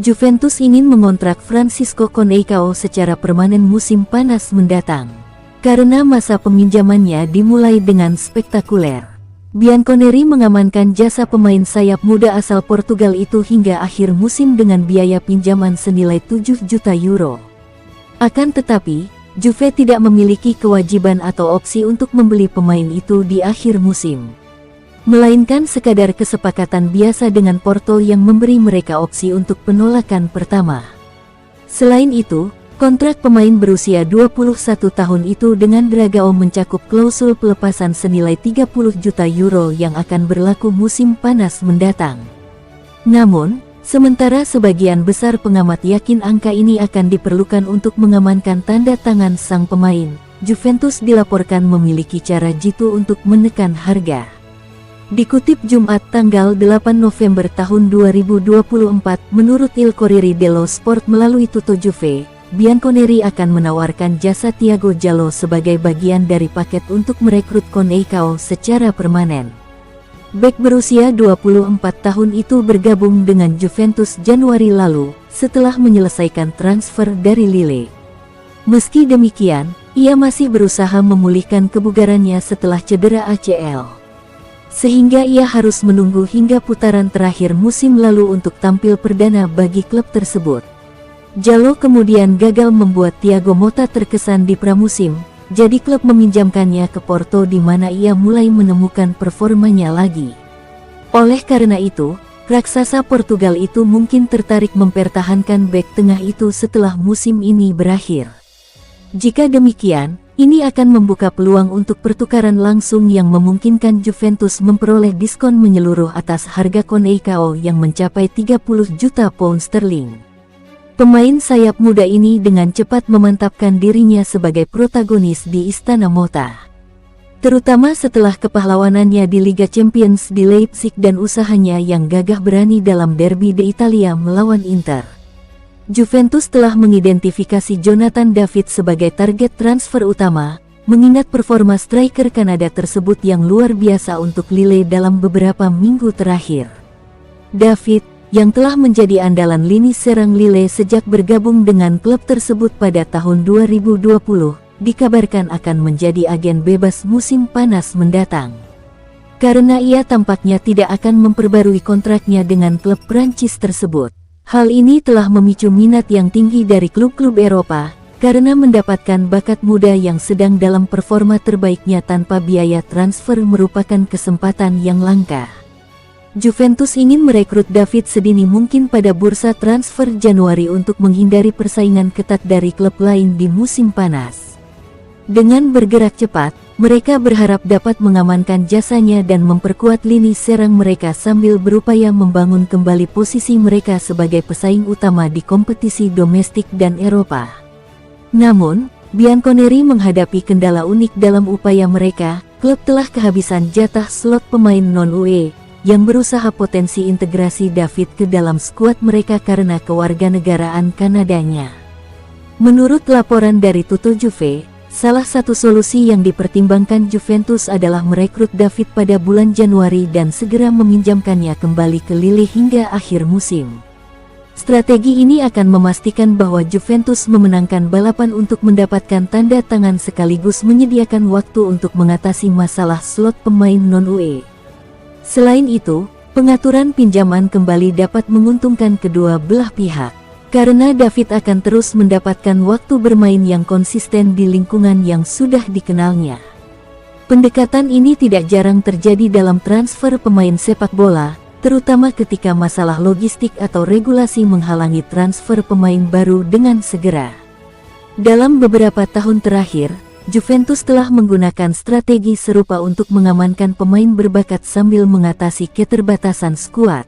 Juventus ingin mengontrak Francisco Conceição secara permanen musim panas mendatang. Karena masa peminjamannya dimulai dengan spektakuler. Bianconeri mengamankan jasa pemain sayap muda asal Portugal itu hingga akhir musim dengan biaya pinjaman senilai 7 juta euro. Akan tetapi, Juve tidak memiliki kewajiban atau opsi untuk membeli pemain itu di akhir musim. Melainkan sekadar kesepakatan biasa dengan Porto yang memberi mereka opsi untuk penolakan pertama. Selain itu, kontrak pemain berusia 21 tahun itu dengan Dragao mencakup klausul pelepasan senilai 30 juta euro yang akan berlaku musim panas mendatang. Namun, sementara sebagian besar pengamat yakin angka ini akan diperlukan untuk mengamankan tanda tangan sang pemain, Juventus dilaporkan memiliki cara jitu untuk menekan harga. Dikutip Jumat tanggal 8 November tahun 2024 menurut Il Corriere dello Sport melalui Tutto Juve, Bianconeri akan menawarkan jasa Thiago Jallo sebagai bagian dari paket untuk merekrut Conceição secara permanen. Bek berusia 24 tahun itu bergabung dengan Juventus Januari lalu, setelah menyelesaikan transfer dari Lille. Meski demikian, ia masih berusaha memulihkan kebugarannya setelah cedera ACL. Sehingga ia harus menunggu hingga putaran terakhir musim lalu untuk tampil perdana bagi klub tersebut. Jallo kemudian gagal membuat Thiago Motta terkesan di pramusim, jadi klub meminjamkannya ke Porto di mana ia mulai menemukan performanya lagi. Oleh karena itu, raksasa Portugal itu mungkin tertarik mempertahankan bek tengah itu setelah musim ini berakhir. Jika demikian, ini akan membuka peluang untuk pertukaran langsung yang memungkinkan Juventus memperoleh diskon menyeluruh atas harga Conceição yang mencapai 30 juta pound sterling. Pemain sayap muda ini dengan cepat memantapkan dirinya sebagai protagonis di Istana Motta. Terutama setelah kepahlawanannya di Liga Champions di Leipzig dan usahanya yang gagah berani dalam derby di Italia melawan Inter. Juventus telah mengidentifikasi Jonathan David sebagai target transfer utama, mengingat performa striker Kanada tersebut yang luar biasa untuk Lille dalam beberapa minggu terakhir. David, yang telah menjadi andalan lini serang Lille sejak bergabung dengan klub tersebut pada tahun 2020, dikabarkan akan menjadi agen bebas musim panas mendatang. Karena ia tampaknya tidak akan memperbarui kontraknya dengan klub Prancis tersebut. Hal ini telah memicu minat yang tinggi dari klub-klub Eropa, karena mendapatkan bakat muda yang sedang dalam performa terbaiknya tanpa biaya transfer merupakan kesempatan yang langka. Juventus ingin merekrut David sedini mungkin pada bursa transfer Januari untuk menghindari persaingan ketat dari klub lain di musim panas. Dengan bergerak cepat, mereka berharap dapat mengamankan jasanya dan memperkuat lini serang mereka sambil berupaya membangun kembali posisi mereka sebagai pesaing utama di kompetisi domestik dan Eropa. Namun, Bianconeri menghadapi kendala unik dalam upaya mereka. Klub telah kehabisan jatah slot pemain non-UE, yang berusaha potensi integrasi David ke dalam skuad mereka karena kewarganegaraan Kanadanya. Menurut laporan dari Tutto Juve, salah satu solusi yang dipertimbangkan Juventus adalah merekrut David pada bulan Januari dan segera meminjamkannya kembali ke Lille hingga akhir musim. Strategi ini akan memastikan bahwa Juventus memenangkan balapan untuk mendapatkan tanda tangan sekaligus menyediakan waktu untuk mengatasi masalah slot pemain non-UE. Selain itu, pengaturan pinjaman kembali dapat menguntungkan kedua belah pihak. Karena David akan terus mendapatkan waktu bermain yang konsisten di lingkungan yang sudah dikenalnya. Pendekatan ini tidak jarang terjadi dalam transfer pemain sepak bola, terutama ketika masalah logistik atau regulasi menghalangi transfer pemain baru dengan segera. Dalam beberapa tahun terakhir, Juventus telah menggunakan strategi serupa untuk mengamankan pemain berbakat sambil mengatasi keterbatasan skuad.